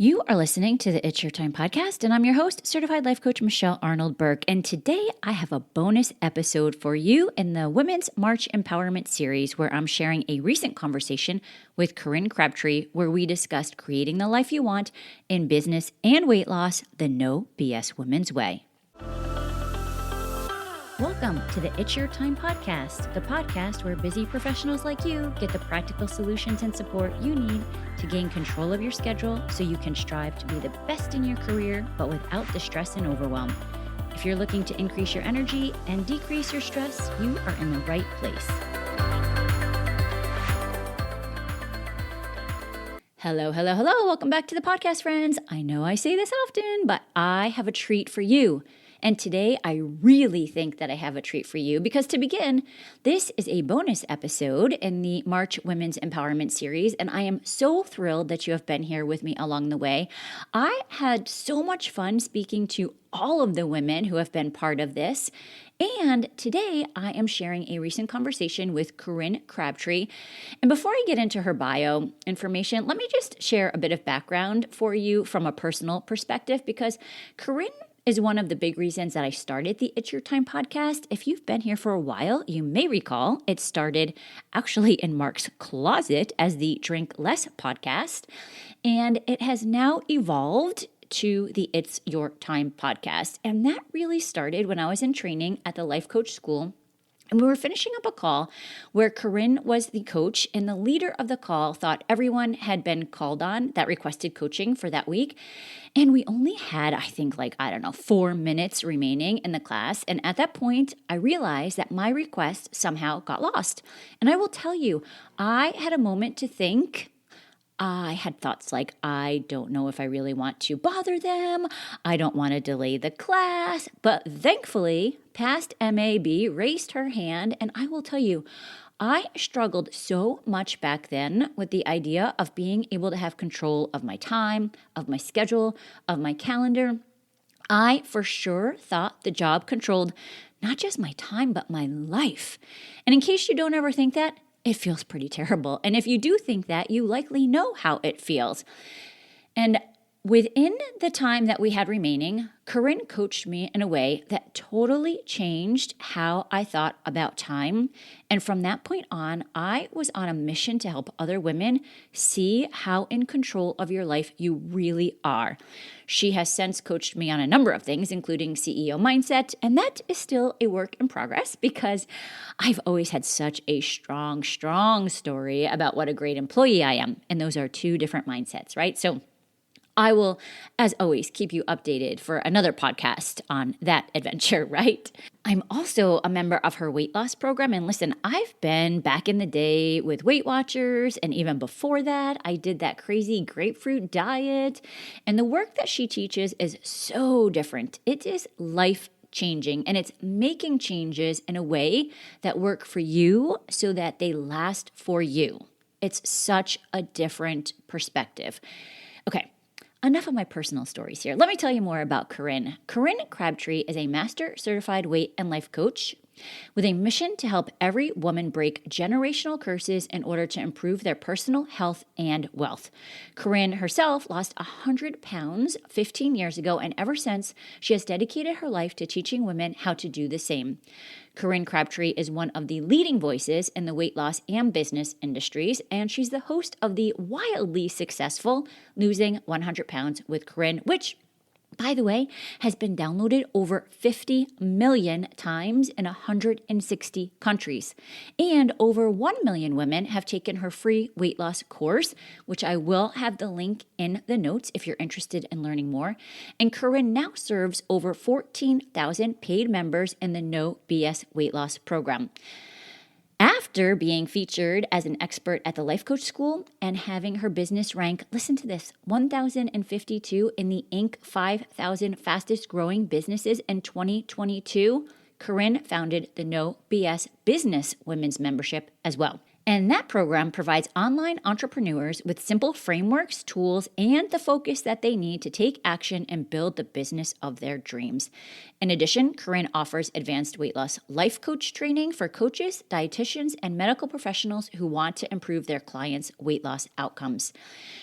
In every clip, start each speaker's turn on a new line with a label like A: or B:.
A: You are listening to the It's Your Time podcast, and I'm your host, Certified Life Coach Michelle Arnold Burke. And today I have a bonus episode for you in the Women's March Empowerment series, where I'm sharing a recent conversation with Corinne Crabtree, where we discussed creating the life you want in business and weight loss the No BS Women's Way. Welcome to the It's Your Time podcast, the podcast where busy professionals like you get the practical solutions and support you need to gain control of your schedule so you can strive to be the best in your career, but without the stress and overwhelm. If you're looking to increase your energy and decrease your stress, you are in the right place. Hello. Welcome back to the podcast, friends. I know I say this often, but I have a treat for you. And today, I really think that I have a treat for you because to begin, this is a bonus episode in the March Women's Empowerment series, and I am so thrilled that you have been here with me along the way. I had so much fun speaking to all of the women who have been part of this, and today I am sharing a recent conversation with Corinne Crabtree. And before I get into her bio information, let me just share a bit of background for you from a personal perspective because Corinne is one of the big reasons that I started the It's Your Time podcast. If you've been here for a while, you may recall it started actually in Mark's closet as the Drink Less podcast, and it has now evolved to the It's Your Time podcast. And that really started when I was in training at the Life Coach School. And we were finishing up a call where Corinne was the coach, and the leader of the call thought everyone had been called on that requested coaching for that week. And we only had, 4 minutes remaining in the class. And at that point, I realized that my request somehow got lost. And I will tell you, I had a moment to think. I had thoughts like, I don't know if I really want to bother them. I don't want to delay the class. But thankfully, past MAB raised her hand, and I will tell you, I struggled so much back then with the idea of being able to have control of my time, of my schedule, of my calendar. I for sure thought the job controlled not just my time, but my life. And in case you don't ever think that, it feels pretty terrible. And if you do think that, you likely know how it feels. And within the time that we had remaining, Corinne coached me in a way that totally changed how I thought about time. And from that point on, I was on a mission to help other women see how in control of your life you really are. She has since coached me on a number of things, including CEO mindset, and that is still a work in progress because I've always had such a strong story about what a great employee I am. And those are two different mindsets, right? So I will, as always, keep you updated for another podcast on that adventure, right? I'm also a member of her weight loss program. And listen, I've been back in the day with Weight Watchers. And even before that, I did that crazy grapefruit diet. And the work that she teaches is so different. It is life-changing, and it's making changes in a way that work for you so that they last for you. It's such a different perspective. Okay. Enough of my personal stories here. Let me tell you more about Corinne. Corinne Crabtree is a master certified weight and life coach with a mission to help every woman break generational curses in order to improve their personal health and wealth. Corinne herself lost 100 pounds 15 years ago, and ever since, she has dedicated her life to teaching women how to do the same. Corinne Crabtree is one of the leading voices in the weight loss and business industries, and she's the host of the wildly successful Losing 100 Pounds with Corinne, which, by the way, has been downloaded over 50 million times in 160 countries. And over 1 million women have taken her free weight loss course, which I will have the link in the notes if you're interested in learning more. And Corinne now serves over 14,000 paid members in the No BS weight loss program. After being featured as an expert at the Life Coach School and having her business rank, listen to this, 1,052 in the Inc. 5,000 fastest growing businesses in 2022, Corinne founded the No BS Business Women's Membership as well. And that program provides online entrepreneurs with simple frameworks, tools, and the focus that they need to take action and build the business of their dreams. In addition, Corinne offers advanced weight loss life coach training for coaches, dietitians, and medical professionals who want to improve their clients' weight loss outcomes.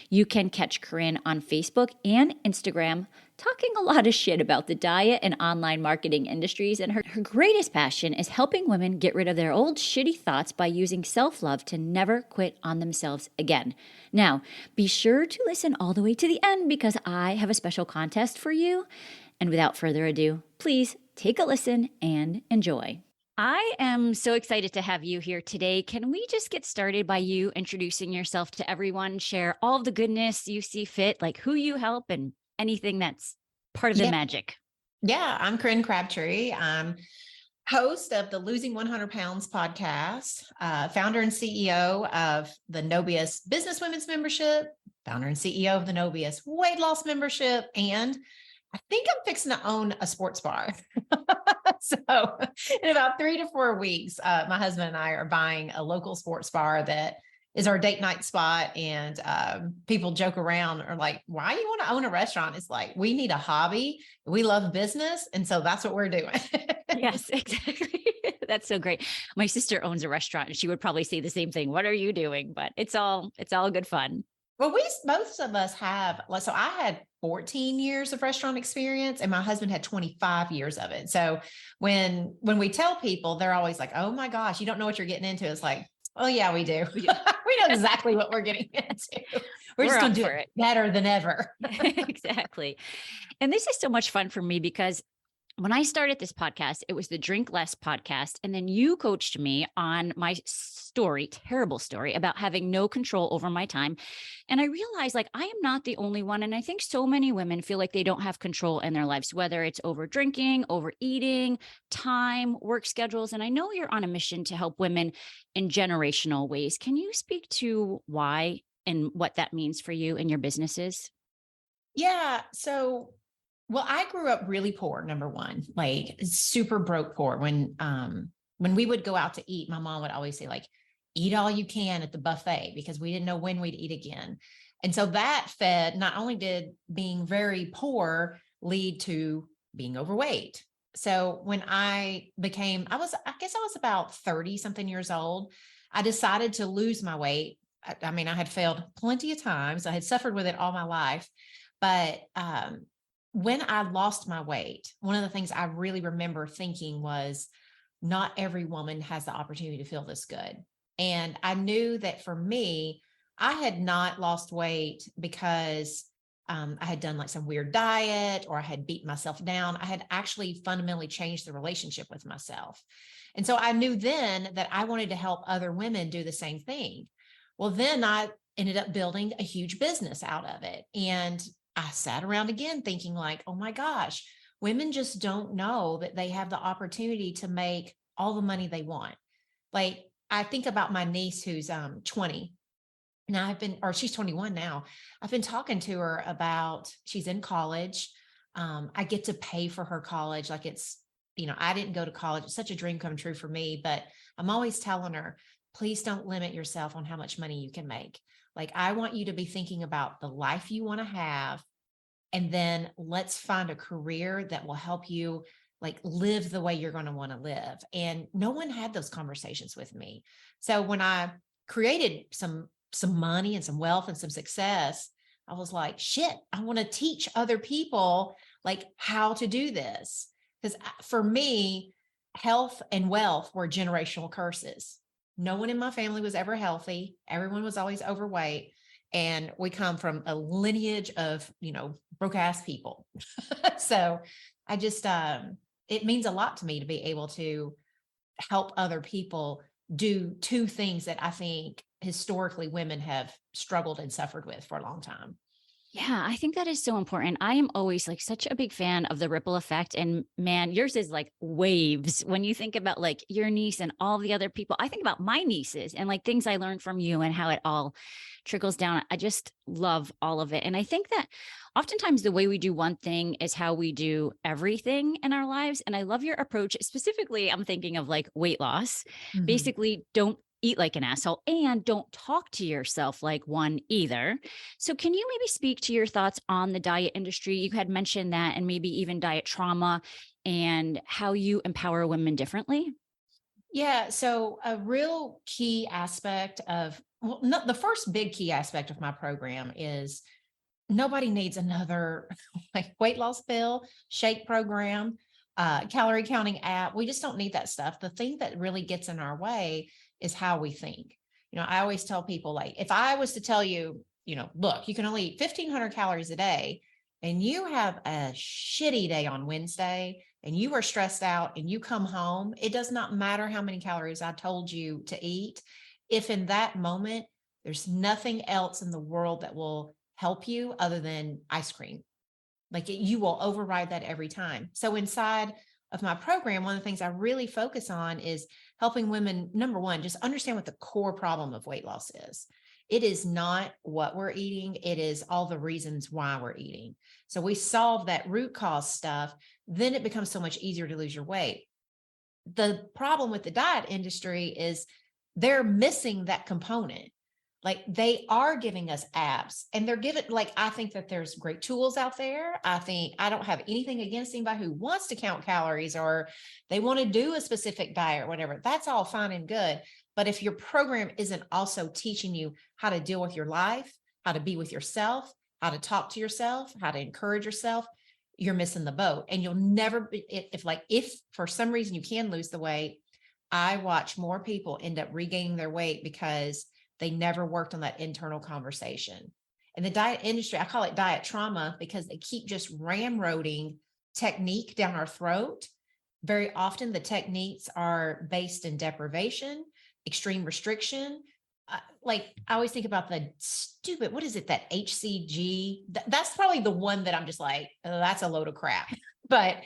A: You can catch Corinne on Facebook and Instagram talking a lot of shit about the diet and online marketing industries, and her greatest passion is helping women get rid of their old shitty thoughts by using self-love to never quit on themselves again. Now, be sure to listen all the way to the end because I have a special contest for you. And without further ado, please take a listen and enjoy. I am so excited to have you here today. Can we just get started by you introducing yourself to everyone, share all of the goodness you see fit, like who you help and anything that's part of the magic?
B: Yeah, I'm Corinne Crabtree. I'm host of the Losing 100 Pounds podcast, founder and CEO of the Nobius Business Women's Membership, founder and CEO of the Nobius Weight Loss Membership, and I think I'm fixing to own a sports bar. So in about 3 to 4 weeks, my husband and I are buying a local sports bar that is our date night spot. And people joke around are like, why you want to own a restaurant? It's like, we need a hobby. We love business. And so that's what we're doing.
A: Yes, exactly. That's so great. My sister owns a restaurant and she would probably say the same thing. What are you doing? But it's all good fun.
B: Well, most of us have, so I had 14 years of restaurant experience and my husband had 25 years of it. So when we tell people, they're always like, oh my gosh, you don't know what you're getting into. It's like, oh yeah, we do. We know exactly what we're getting into. We're just going to do it better than ever.
A: Exactly. And this is so much fun for me because when I started this podcast, it was the Drink Less podcast. And then you coached me on my terrible story about having no control over my time. And I realized like I am not the only one. And I think so many women feel like they don't have control in their lives, whether it's over drinking, overeating, time, work schedules. And I know you're on a mission to help women in generational ways. Can you speak to why and what that means for you and your businesses?
B: Yeah. So well, I grew up really poor, number one, like super broke poor. When we would go out to eat, my mom would always say, like, eat all you can at the buffet because we didn't know when we'd eat again. And so that fed, not only did being very poor lead to being overweight. So when I guess I was about 30 something years old, I decided to lose my weight. I mean, I had failed plenty of times. I had suffered with it all my life, but, when I lost my weight, one of the things I really remember thinking was not every woman has the opportunity to feel this good. And I knew that for me, I had not lost weight because I had done like some weird diet or I had beat myself down. I had actually fundamentally changed the relationship with myself. And so I knew then that I wanted to help other women do the same thing. Well, then I ended up building a huge business out of it. And I sat around again thinking like, oh my gosh, women just don't know that they have the opportunity to make all the money they want. Like I think about my niece who's 20. Now she's 21 now. I've been talking to her about, she's in college. I get to pay for her college. Like it's, I didn't go to college. It's such a dream come true for me, but I'm always telling her, please don't limit yourself on how much money you can make. Like, I want you to be thinking about the life you want to have. And then let's find a career that will help you like live the way you're going to want to live. And no one had those conversations with me. So when I created some money and some wealth and some success, I was like, shit, I want to teach other people like how to do this. Because for me, health and wealth were generational curses. No one in my family was ever healthy. Everyone was always overweight. And we come from a lineage of, broke ass people. So I just, it means a lot to me to be able to help other people do two things that I think historically women have struggled and suffered with for a long time.
A: Yeah, I think that is so important. I am always like such a big fan of the ripple effect. And man, yours is like waves. When you think about like your niece and all the other people, I think about my nieces and like things I learned from you and how it all trickles down. I just love all of it. And I think that oftentimes the way we do one thing is how we do everything in our lives. And I love your approach. Specifically, I'm thinking of like weight loss.
B: Mm-hmm.
A: Basically, don't eat like an asshole and don't talk to yourself like one either. So can you maybe speak to your thoughts on the diet industry? You had mentioned that and maybe even diet trauma and how you empower women differently.
B: Yeah. So a real key aspect of, well, no, the first big key aspect of my program is nobody needs another like weight loss pill, shake program, calorie counting app. We just don't need that stuff. The thing that really gets in our way is how we think. I always tell people, like, if I was to tell you, look, you can only eat 1,500 calories a day, and you have a shitty day on Wednesday and you are stressed out and you come home, it does not matter how many calories I told you to eat. If in that moment, there's nothing else in the world that will help you other than ice cream. Like you will override that every time. So inside of my program, one of the things I really focus on is helping women, number one, just understand what the core problem of weight loss is. It is not what we're eating. It is all the reasons why we're eating. So we solve that root cause stuff, then it becomes so much easier to lose your weight. The problem with the diet industry is they're missing that component. Like they are giving us apps and they're giving, like, I think that there's great tools out there. I don't have anything against anybody who wants to count calories or they want to do a specific diet or whatever. That's all fine and good. But if your program isn't also teaching you how to deal with your life, how to be with yourself, how to talk to yourself, how to encourage yourself, you're missing the boat. And you'll never be, if for some reason you can lose the weight, I watch more people end up regaining their weight because they never worked on that internal conversation. And the diet industry, I call it diet trauma because they keep just ramroding technique down our throat. Very often the techniques are based in deprivation, extreme restriction. Like I always think about the stupid, what is it, that HCG? That's probably the one that I'm just like, oh, that's a load of crap. But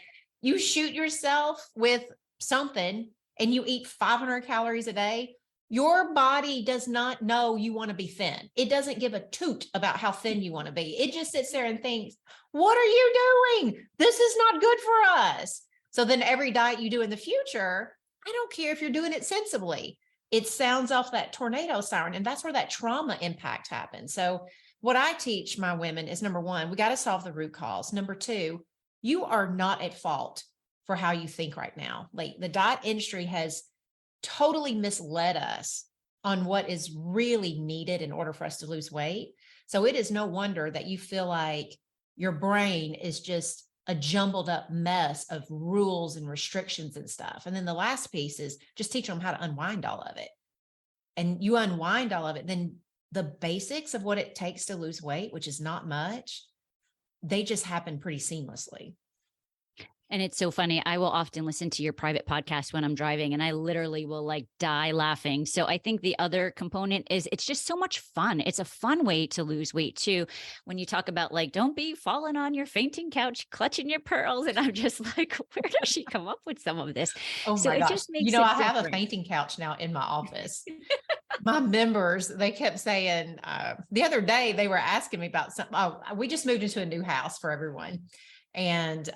B: you shoot yourself with something and you eat 500 calories a day, your body does not know you want to be thin. It doesn't give a toot about how thin you want to be. It just sits there and thinks, what are you doing? This is not good for us. So then every diet you do in the future, I don't care if you're doing it sensibly, it sounds off that tornado siren. And that's where that trauma impact happens. So what I teach my women is, number one, we got to solve the root cause. Number two, you are not at fault for how you think right now. Like the diet industry has totally misled us on what is really needed in order for us to lose weight. So it is no wonder that you feel like your brain is just a jumbled up mess of rules and restrictions and stuff. And then the last piece is just teach them how to unwind all of it. And you unwind all of it, then the basics of what it takes to lose weight, which is not much, they just happen pretty seamlessly.
A: And it's so funny. I will often listen to your private podcast when I'm driving and I literally will like die laughing. So I think the other component is it's just so much fun. It's a fun way to lose weight too. When you talk about like, don't be falling on your fainting couch, clutching your pearls. And I'm just like, where does she come up with some of this?
B: Oh
A: so
B: my
A: it
B: gosh.
A: just makes
B: I
A: it
B: have a
A: different.
B: fainting couch now in my office. My members, they kept saying, the other day they were asking me about something. Oh, we just moved into a new house for everyone. And,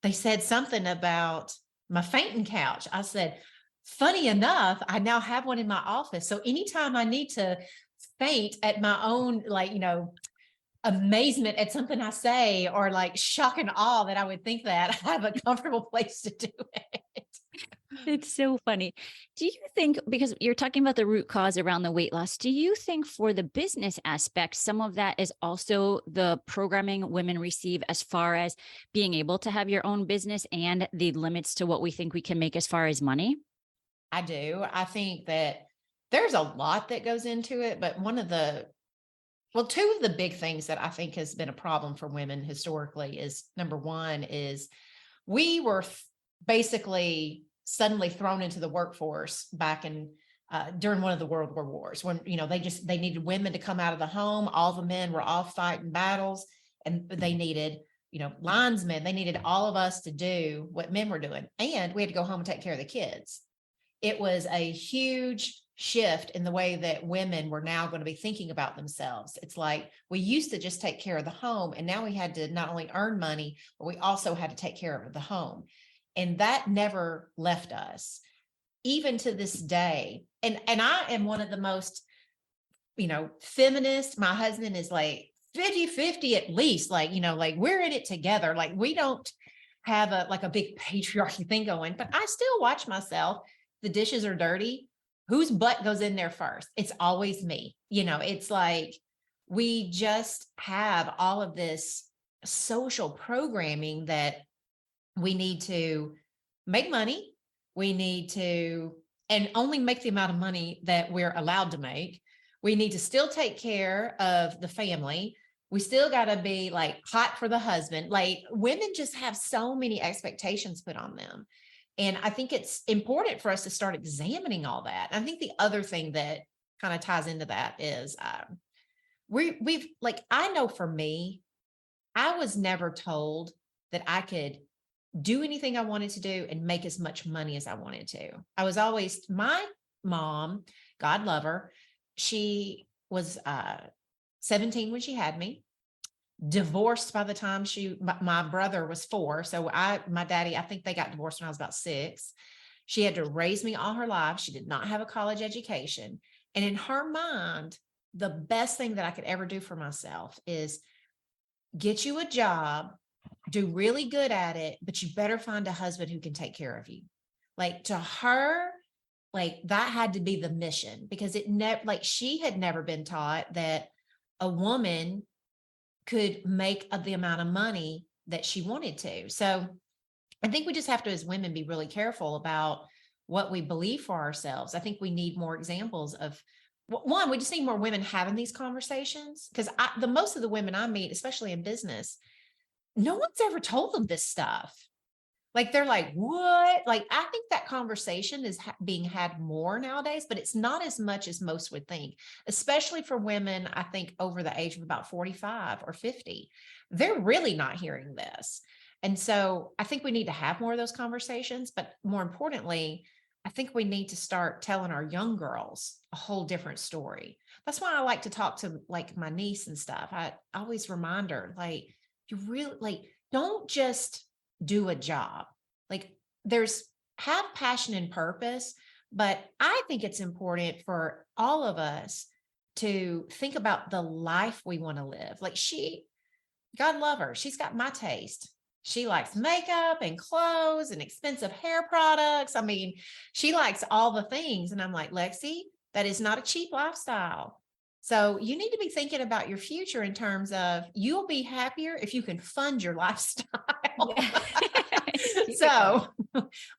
B: they said something about my fainting couch. I said, funny enough, I now have one in my office. So anytime I need to faint at my own, like, amazement at something I say, or like shock and awe that I would think that I have a comfortable place to do it.
A: It's so funny. Do you think, because you're talking about the root cause around the weight loss, do you think for the business aspect, some of that is also the programming women receive as far as being able to have your own business and the limits to what we think we can make as far as money?
B: I do. I think that there's a lot that goes into it, but two of the big things that I think has been a problem for women historically is, number one is we were basically suddenly thrown into the workforce back in during one of the World War wars when, they needed women to come out of the home. All the men were off fighting battles and they needed, linesmen. They needed all of us to do what men were doing. And we had to go home and take care of the kids. It was a huge shift in the way that women were now going to be thinking about themselves. It's like we used to just take care of the home, and now we had to not only earn money, but we also had to take care of the home. And that never left us, even to this day. And I am one of the most, feminist. My husband is like 50-50 at least, like, like we're in it together. Like we don't have a big patriarchy thing going, but I still watch myself the dishes are dirty, whose butt goes in there first? It's always me. It's like we just have all of this social programming that we need to make money. We need to, and only make the amount of money that we're allowed to make. We need to still take care of the family. We still got to be like hot for the husband. Like women just have so many expectations put on them. And I think it's important for us to start examining all that. I think the other thing that kind of ties into that is we've like, I know for me, I was never told that I could do anything I wanted to do and make as much money as I wanted to. I was always, my mom, God love her, she was 17 when she had me, divorced by the time my brother was 4. So my daddy, I think they got divorced when I was about 6. She had to raise me all her life. She did not have a college education. And in her mind, the best thing that I could ever do for myself is get you a job, do really good at it, but you better find a husband who can take care of you. Like to her, like that had to be the mission, because it never, like she had never been taught that a woman could make the amount of money that she wanted to. So I think we just have to, as women, be really careful about what we believe for ourselves. I think we need more examples of, one, we just need more women having these conversations, because the most of the women I meet, especially in business, no one's ever told them this stuff. Like they're like, what? Like, I think that conversation is being had more nowadays, but it's not as much as most would think, especially for women, I think over the age of about 45 or 50, they're really not hearing this. And so I think we need to have more of those conversations, but more importantly, I think we need to start telling our young girls a whole different story. That's why I like to talk to like my niece and stuff. I always remind her, like, you really, like, don't just do a job. Like have passion and purpose, but I think it's important for all of us to think about the life we want to live. Like God love her, she's got my taste. She likes makeup and clothes and expensive hair products. I mean, she likes all the things. And I'm like, Lexi, that is not a cheap lifestyle. So you need to be thinking about your future in terms of you'll be happier if you can fund your lifestyle. So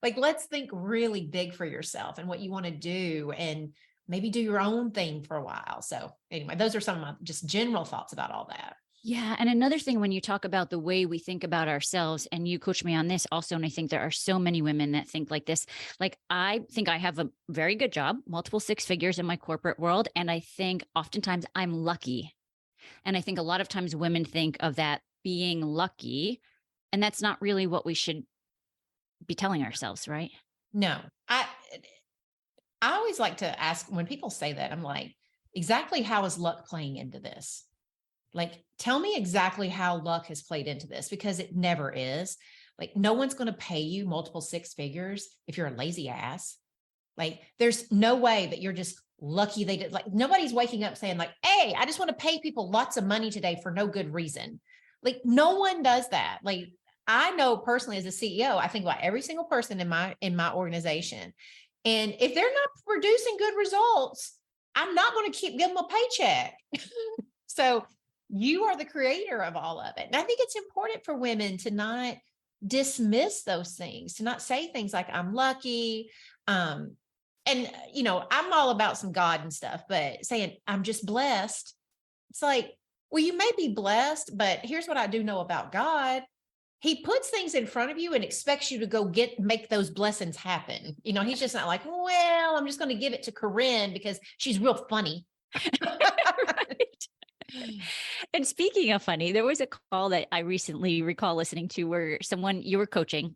B: like, let's think really big for yourself and what you want to do, and maybe do your own thing for a while. So anyway, those are some of my just general thoughts about all that.
A: Yeah. And another thing, when you talk about the way we think about ourselves, and you coach me on this also, and I think there are so many women that think like this. Like, I think I have a very good job, multiple 6 figures in my corporate world. And I think oftentimes I'm lucky. And I think a lot of times women think of that being lucky, and that's not really what we should be telling ourselves, right?
B: No, I always like to ask, when people say that, I'm like, exactly how is luck playing into this? Like, tell me exactly how luck has played into this, because it never is. Like, no one's going to pay you multiple 6 figures if you're a lazy ass. Like, there's no way that you're just lucky they did. Like, nobody's waking up saying like, hey, I just want to pay people lots of money today for no good reason. Like, no one does that. Like, I know personally as a CEO, I think about every single person in my organization. And if they're not producing good results, I'm not going to keep giving them a paycheck. So you are the creator of all of it. And I think it's important for women to not dismiss those things, to not say things like, I'm lucky. And, I'm all about some God and stuff, but saying I'm just blessed. It's like, well, you may be blessed, but here's what I do know about God. He puts things in front of you and expects you to go make those blessings happen. He's just not like, well, I'm just going to give it to Corinne because she's real funny.
A: Right. And speaking of funny, there was a call that I recently recall listening to where someone you were coaching,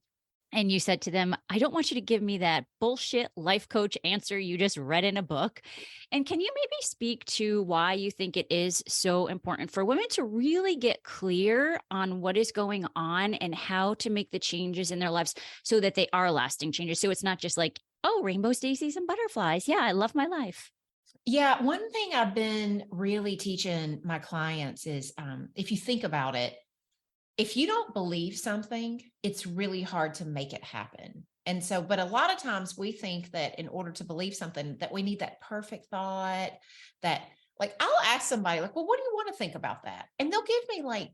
A: and you said to them, I don't want you to give me that bullshit life coach answer you just read in a book. And can you maybe speak to why you think it is so important for women to really get clear on what is going on and how to make the changes in their lives so that they are lasting changes? So it's not just like, oh, rainbows, daisies, and butterflies. Yeah, I love my life.
B: Yeah. One thing I've been really teaching my clients is, if you think about it, if you don't believe something, it's really hard to make it happen. And so, but a lot of times we think that in order to believe something, that we need that perfect thought, that like I'll ask somebody like, well, what do you want to think about that? And they'll give me like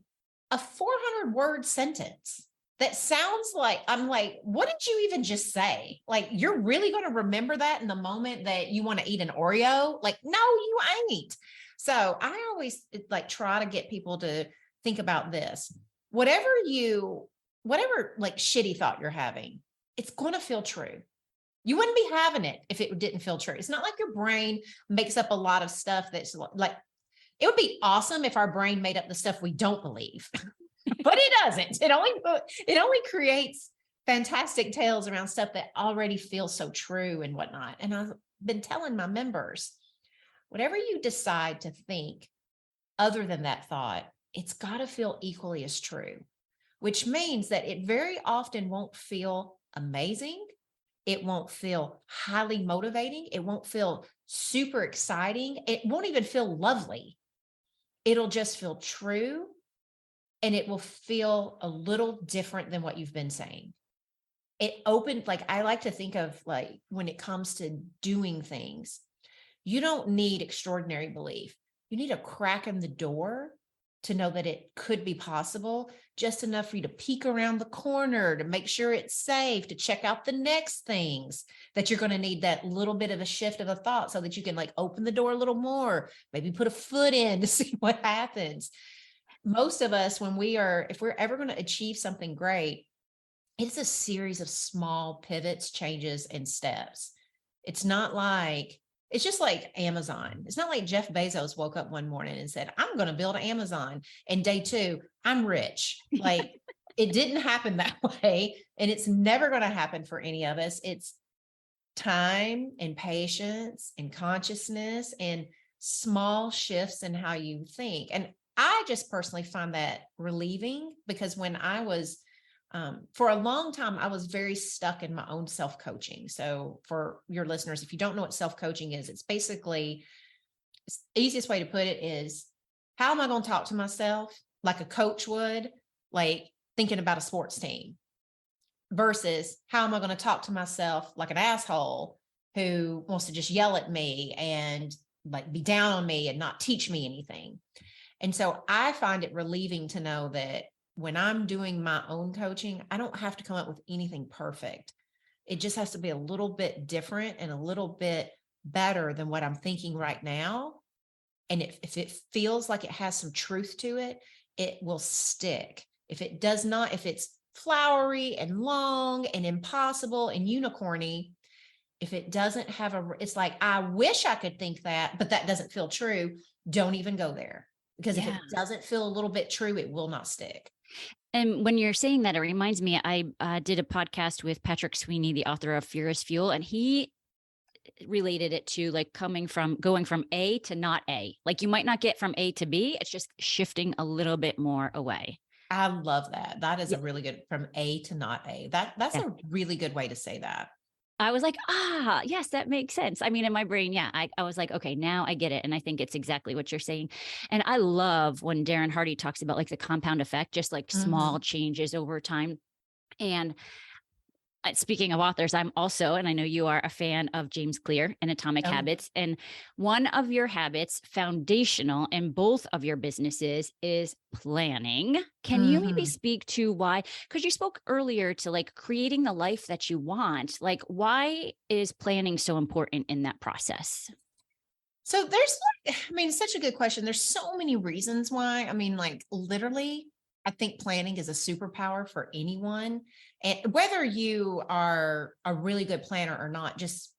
B: a 400-word sentence that sounds like, I'm like, what did you even just say? Like, you're really going to remember that in the moment that you want to eat an Oreo? Like, no, you ain't. So I always like try to get people to think about this. Whatever like shitty thought you're having, it's going to feel true. You wouldn't be having it if it didn't feel true. It's not like your brain makes up a lot of stuff that's like, it would be awesome if our brain made up the stuff we don't believe, but it doesn't. It only creates fantastic tales around stuff that already feels so true and whatnot. And I've been telling my members, whatever you decide to think other than that thought, it's got to feel equally as true, which means that it very often won't feel amazing. It won't feel highly motivating. It won't feel super exciting. It won't even feel lovely. It'll just feel true. And it will feel a little different than what you've been saying. It opened, like, I like to think of like when it comes to doing things, you don't need extraordinary belief. You need a crack in the door to know that it could be possible, just enough for you to peek around the corner, to make sure it's safe, to check out the next things that you're going to need that little bit of a shift of a thought so that you can like open the door a little more, maybe put a foot in to see what happens. Most of us, if we're ever going to achieve something great, it's a series of small pivots, changes, and steps. It's just like Amazon. It's not like Jeff Bezos woke up one morning and said, I'm going to build Amazon. And day 2, I'm rich. Like it didn't happen that way. And it's never going to happen for any of us. It's time and patience and consciousness and small shifts in how you think. And I just personally find that relieving, because when I was, for a long time, I was very stuck in my own self-coaching. So for your listeners, if you don't know what self-coaching is, it's basically, the easiest way to put it is, how am I going to talk to myself like a coach would, like thinking about a sports team, versus how am I going to talk to myself like an asshole who wants to just yell at me and like be down on me and not teach me anything. And so I find it relieving to know that when I'm doing my own coaching, I don't have to come up with anything perfect. It just has to be a little bit different and a little bit better than what I'm thinking right now. And if it feels like it has some truth to it, it will stick. If it does not, if it's flowery and long and impossible and unicorny, if it doesn't have it's like, I wish I could think that, but that doesn't feel true. Don't even go there. Because if it doesn't feel a little bit true, it will not stick.
A: And when you're saying that, it reminds me, I did a podcast with Patrick Sweeney, the author of Fear is Fuel, and he related it to like going from A to not A. Like you might not get from A to B. It's just shifting a little bit more away.
B: I love that. That is a really good, from A to not A. That's a really good way to say that.
A: I was like, yes, that makes sense. I mean, in my brain, I was like, okay, now I get it. And I think it's exactly what you're saying. And I love when Darren Hardy talks about like the compound effect, just like small changes over time. And speaking of authors, I'm also, and I know you are, a fan of James Clear and Atomic Habits. And one of your habits, foundational in both of your businesses, is planning. Can you maybe speak to why? Because you spoke earlier to like creating the life that you want. Like, why is planning so important in that process?
B: So it's such a good question. There's so many reasons why. I mean, like literally, I think planning is a superpower for anyone. And whether you are a really good planner or not, just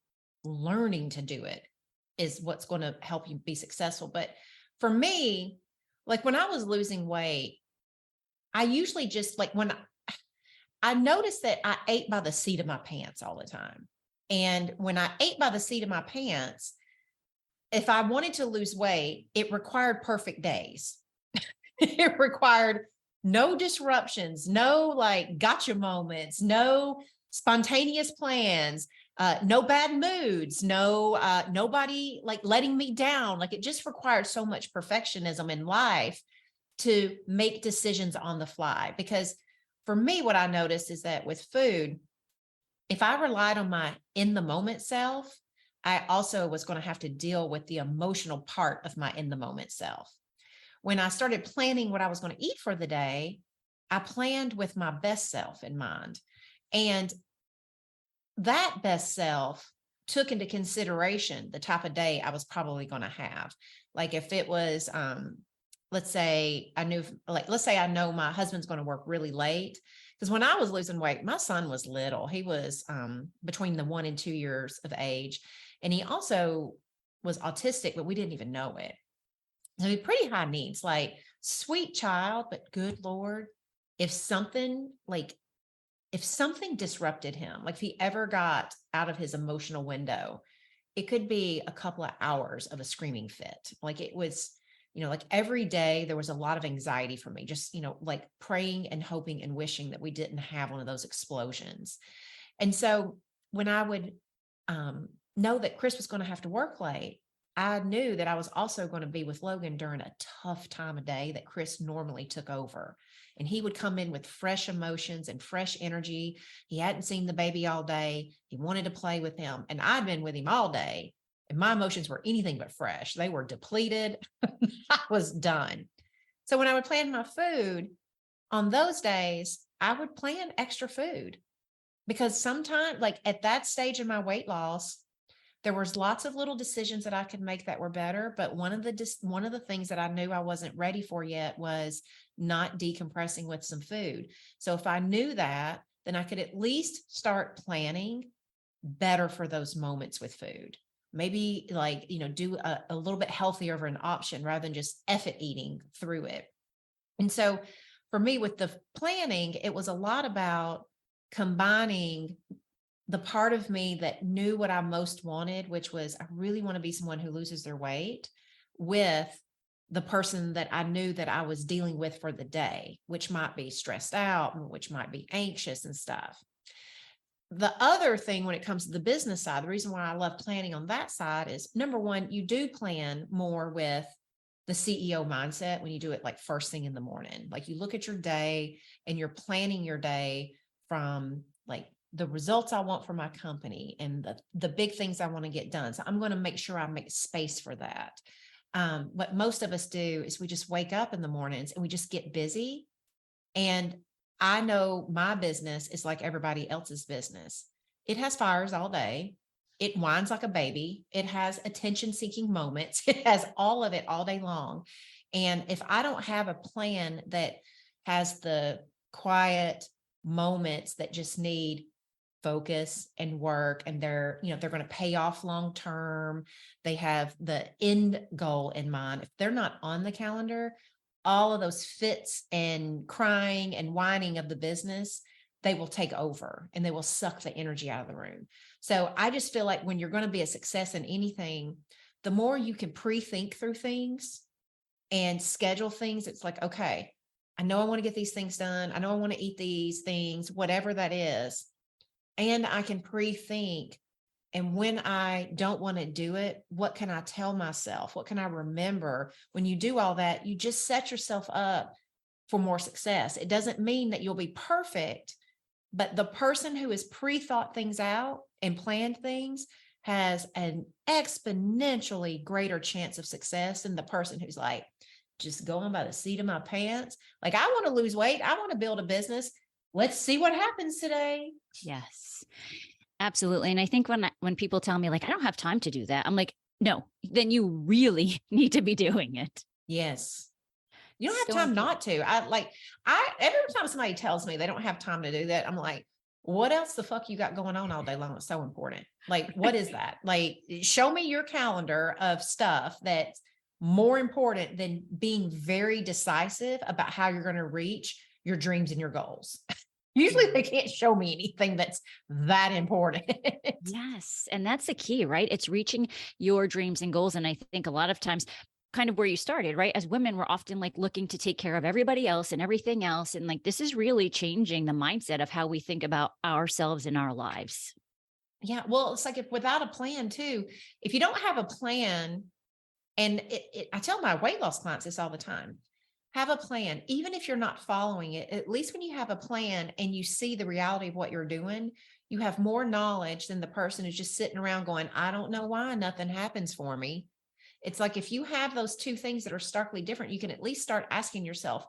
B: learning to do it is what's going to help you be successful. But for me, like when I was losing weight, I usually just like when I noticed that I ate by the seat of my pants all the time. And when I ate by the seat of my pants, if I wanted to lose weight, it required perfect days. It required no disruptions, no like gotcha moments, no spontaneous plans, no bad moods, nobody like letting me down. Like it just required so much perfectionism in life to make decisions on the fly. Because for me, what I noticed is that with food, if I relied on my in the moment self, I also was going to have to deal with the emotional part of my in the moment self. When I started planning what I was going to eat for the day, I planned with my best self in mind. And that best self took into consideration the type of day I was probably going to have. Like if it was, let's say let's say I know my husband's going to work really late. Because when I was losing weight, my son was little. He was between the 1 and 2 years of age. And he also was autistic, but we didn't even know it. So he had pretty high needs, like sweet child, but good Lord, if something like if something disrupted him, like if he ever got out of his emotional window, it could be a couple of hours of a screaming fit. Like it was, like every day there was a lot of anxiety for me, just, like praying and hoping and wishing that we didn't have one of those explosions. And so when I would know that Chris was going to have to work late, I knew that I was also going to be with Logan during a tough time of day that Chris normally took over. And he would come in with fresh emotions and fresh energy. He hadn't seen the baby all day. He wanted to play with him. And I'd been with him all day. And my emotions were anything but fresh. They were depleted. I was done. So when I would plan my food on those days, I would plan extra food because sometimes, like at that stage in my weight loss, there was lots of little decisions that I could make that were better. But one of the things that I knew I wasn't ready for yet was not decompressing with some food. So if I knew that, then I could at least start planning better for those moments with food. Maybe like, do a little bit healthier of an option rather than just effort eating through it. And so for me with the planning, it was a lot about combining the part of me that knew what I most wanted, which was I really want to be someone who loses their weight, with the person that I knew that I was dealing with for the day, which might be stressed out, which might be anxious and stuff. The other thing when it comes to the business side, the reason why I love planning on that side is number one, you do plan more with the CEO mindset when you do it like first thing in the morning. Like you look at your day and you're planning your day from like the results I want for my company and the big things I want to get done. So I'm going to make sure I make space for that. What most of us do is we just wake up in the mornings and we just get busy. And I know my business is like everybody else's business. It has fires all day. It whines like a baby. It has attention seeking moments. It has all of it all day long. And if I don't have a plan that has the quiet moments that just need focus and work, and they're going to pay off long term, they have the end goal in mind. If they're not on the calendar, all of those fits and crying and whining of the business, they will take over and they will suck the energy out of the room. So I just feel like when you're going to be a success in anything, the more you can pre-think through things and schedule things, it's like, okay, I know I want to get these things done. I know I want to eat these things, whatever that is. And I can pre-think, and when I don't want to do it, what can I tell myself? What can I remember? When you do all that, you just set yourself up for more success. It doesn't mean that you'll be perfect, but the person who has pre-thought things out and planned things has an exponentially greater chance of success than the person who's like, just going by the seat of my pants. Like, I want to lose weight. I want to build a business. Let's see what happens today.
A: Yes, absolutely. And I think when people tell me like, I don't have time to do that, I'm like, no, then you really need to be doing it.
B: Yes. You don't have
A: So
B: time
A: important.
B: not to. Every time somebody tells me they don't have time to do that, I'm like, what else the fuck you got going on all day long? It's so important. Like, what is that? Like, show me your calendar of stuff that's more important than being very decisive about how you're going to reach your dreams and your goals. Usually they can't show me anything that's that important.
A: Yes. And that's the key, right? It's reaching your dreams and goals. And I think a lot of times, kind of where you started, right? As women, we're often like looking to take care of everybody else and everything else. And like, this is really changing the mindset of how we think about ourselves in our lives.
B: Yeah. Well, it's like without a plan too, if you don't have a plan, and I tell my weight loss clients this all the time, have a plan. Even if you're not following it, at least when you have a plan and you see the reality of what you're doing, you have more knowledge than the person who's just sitting around going, I don't know why nothing happens for me. It's like, if you have those two things that are starkly different, you can at least start asking yourself,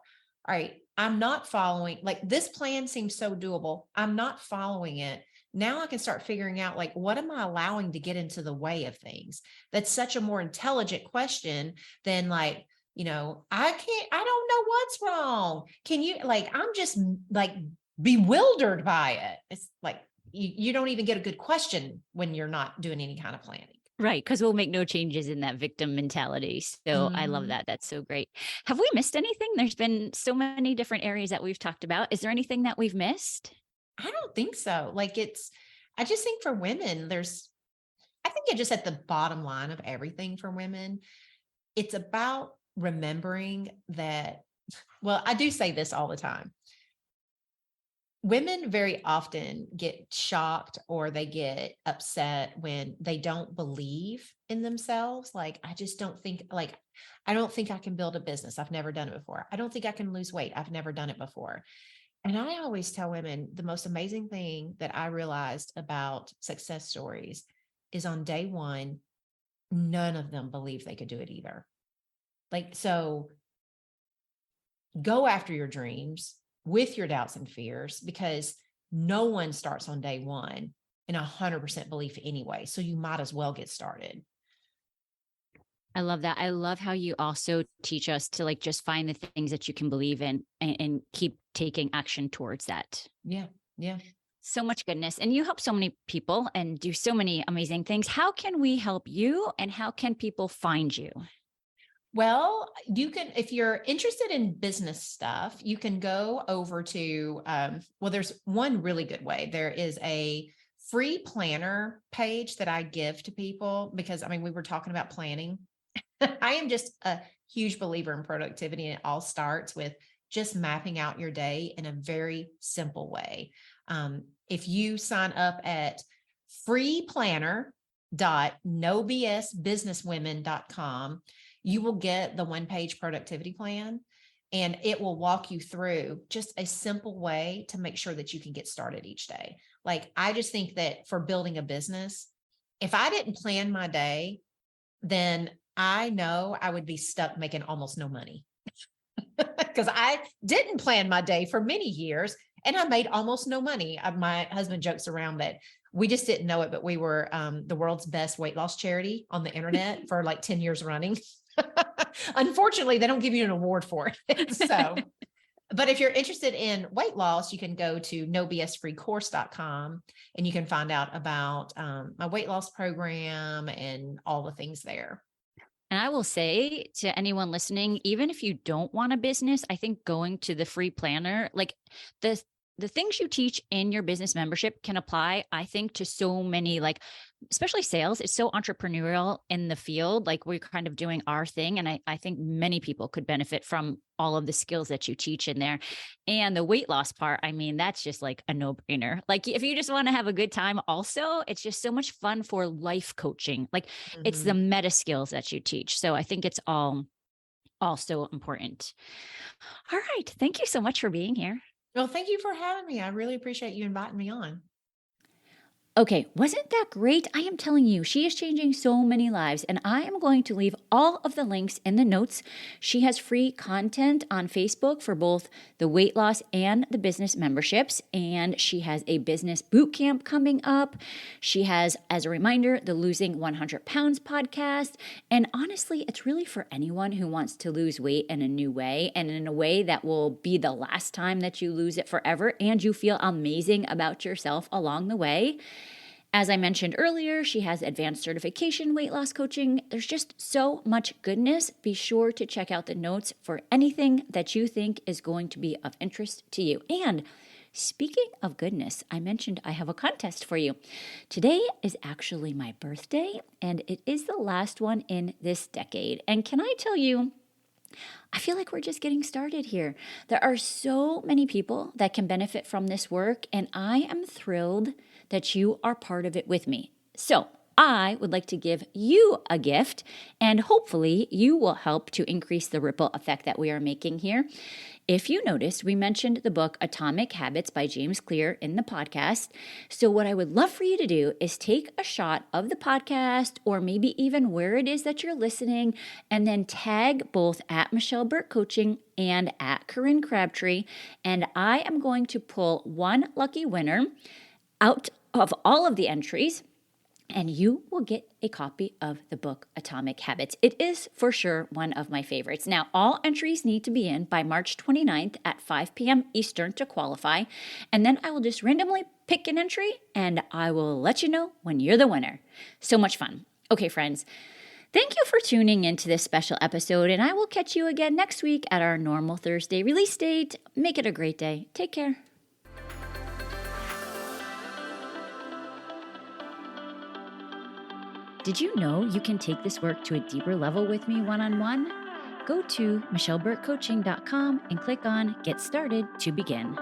B: all right, I'm not following, like, this plan seems so doable. I'm not following it. Now I can start figuring out, like, what am I allowing to get into the way of things? That's such a more intelligent question than, like, I don't know what's wrong. Can you, like, I'm just like bewildered by it. It's like, you don't even get a good question when you're not doing any kind of planning.
A: Right, because we'll make no changes in that victim mentality. So I love
B: Mhm.
A: that. That's so great. Have we missed anything? There's been so many different areas that we've talked about. Is there anything that we've missed?
B: I don't think so. Like, I just think for women, I think it just at the bottom line of everything for women, it's about remembering that, well, I do say this all the time. Women very often get shocked or they get upset when they don't believe in themselves. Like, I just don't think, like, I don't think I can build a business. I've never done it before. I don't think I can lose weight. I've never done it before. And I always tell women the most amazing thing that I realized about success stories is on day one, none of them believed they could do it either. Like, so go after your dreams with your doubts and fears, because no one starts on day one in 100% belief anyway. So you might as well get started.
A: I love that. I love how you also teach us to like just find the things that you can believe in and keep taking action towards that.
B: Yeah. Yeah.
A: So much goodness. And you help so many people and do so many amazing things. How can we help you and how can people find you?
B: Well, you can, if you're interested in business stuff, you can go over to, well, there's one really good way. There is a free planner page that I give to people because, I mean, we were talking about planning. I am just a huge believer in productivity, and it all starts with just mapping out your day in a very simple way. If you sign up at freeplanner.nobsbusinesswomen.com, you will get the one-page productivity plan, and it will walk you through just a simple way to make sure that you can get started each day. Like, I just think that for building a business, if I didn't plan my day, then I know I would be stuck making almost no money because I didn't plan my day for many years and I made almost no money. My husband jokes around that we just didn't know it, but we were the world's best weight loss charity on the internet for like 10 years running. Unfortunately, they don't give you an award for it. So, but if you're interested in weight loss, you can go to nobsfreecourse.com and you can find out about my weight loss program and all the things there.
A: And I will say to anyone listening, even if you don't want a business, I think going to the free planner, like the the things you teach in your business membership can apply, I think, to so many, like, especially sales. It's so entrepreneurial in the field. Like, we're kind of doing our thing. And I think many people could benefit from all of the skills that you teach in there. And the weight loss part, I mean, that's just like a no brainer. Like, if you just want to have a good time, also, it's just so much fun for life coaching. Like, it's the
B: Mhm.
A: meta skills that you teach. So I think it's all also important. All right. Thank you so much for being here.
B: Well, thank you for having me. I really appreciate you inviting me on.
A: Okay, wasn't that great? I am telling you, she is changing so many lives, and I am going to leave all of the links in the notes. She has free content on Facebook for both the weight loss and the business memberships, and she has a business boot camp coming up. She has, as a reminder, the Losing 100 Pounds podcast. And honestly, it's really for anyone who wants to lose weight in a new way and in a way that will be the last time that you lose it forever and you feel amazing about yourself along the way. As I mentioned earlier, she has advanced certification weight loss coaching. There's just so much goodness. Be sure to check out the notes for anything that you think is going to be of interest to you. And speaking of goodness, I mentioned I have a contest for you. Today is actually my birthday, and it is the last one in this decade. And can I tell you, I feel like we're just getting started here. There are so many people that can benefit from this work, and I am thrilled that you are part of it with me. So, I would like to give you a gift, and hopefully, you will help to increase the ripple effect that we are making here. if you noticed, we mentioned the book Atomic Habits by James Clear in the podcast. So what I would love for you to do is take a shot of the podcast or maybe even where it is that you're listening and then tag both at Michelle Burke Coaching and at Corinne Crabtree. And I am going to pull one lucky winner out of all of the entries, and you will get a copy of the book Atomic Habits. It is for sure one of my favorites. Now, all entries need to be in by March 29th at 5 p.m. Eastern to qualify, and then I will just randomly pick an entry, and I will let you know when you're the winner. So much fun. Okay, friends, thank you for tuning into this special episode, and I will catch you again next week at our normal Thursday release date. Make it a great day. Take care. Did you know you can take this work to a deeper level with me one-on-one? Go to michelleburkecoaching.com and click on Get Started to begin.